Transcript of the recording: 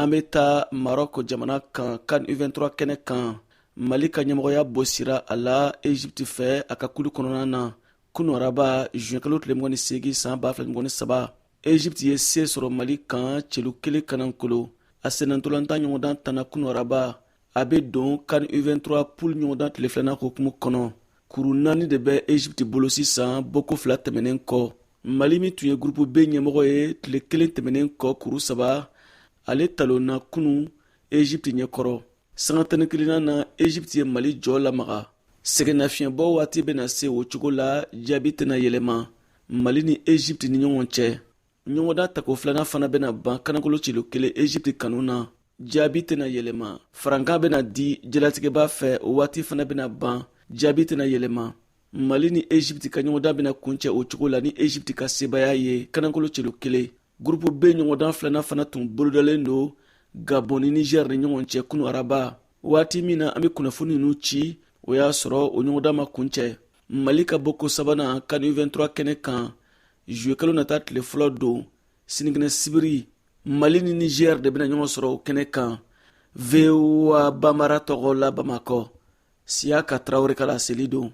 an bɛ taa Marɔki jamana kan CAN U23 kɛnɛ kan. Mali ka ɲɛmɔgɔya bɔsira a la Egypte fɛ a ka kulu kɔnɔna na kunu araba juin kalo tile 28 san 2023. Egypte ye se sɔrɔ Mali kan celu kelen kanankolo. A senatɔlanta ɲɔgɔndan tana kunu araba a bɛ don CAN U23 poule ɲɔgɔndan tile filanan hukumu kɔnɔ. Kuru 4 de bɛ Egypte bolo sisan boko 2 tɛmɛnen kɔ. Mali min tun ye groupe B ɲɛmɔgɔ ye tile kelen tɛmɛnen kɔ kuru 3 ale talonna kunu Egypte ɲɛkɔrɔ. Sanga 11 na Egypte ye Mali jɔ lamaga. Sɛgɛnnafiɲɛbɔ waati bɛna se o cogo la jaabi tɛna yɛlɛma Mali ni Egypte ni ɲɔgɔn cɛ. Ɲɔgɔndan tako filanan fana bɛna ban kanankolo celu kelen Egypte kanu na. Jaabi tɛna yɛlɛma. Farankan bɛna di jalatigɛba fɛ o waati fana bɛna ban. Jaabi tɛna yɛlɛma. Mali ni Egypte ka ɲɔgɔndan bɛna kuncɛ o cogo la ni Egypte ka sebaya ye kanankolo celu kelen. Groupe B ɲɔgɔndan filanan fana tun bolodalen don Gabon ni Niger ni ɲɔgɔn cɛ kunu araba. Waati min na an bɛ kunnafoni ninnu ci o y'a sɔrɔ o ɲɔgɔndan ma kuncɛ. Mali ka boko sabanan CAN U23 kɛnɛ kan juillet kalo nata tile fɔlɔ don sinikɛnɛ sibiri Mali ni Niger de bɛna ɲɔgɔn sɔrɔ o kɛnɛ kan. VOA Bambara tɔgɔ la Bamakɔ. Siyaka Traoré ka laseli don.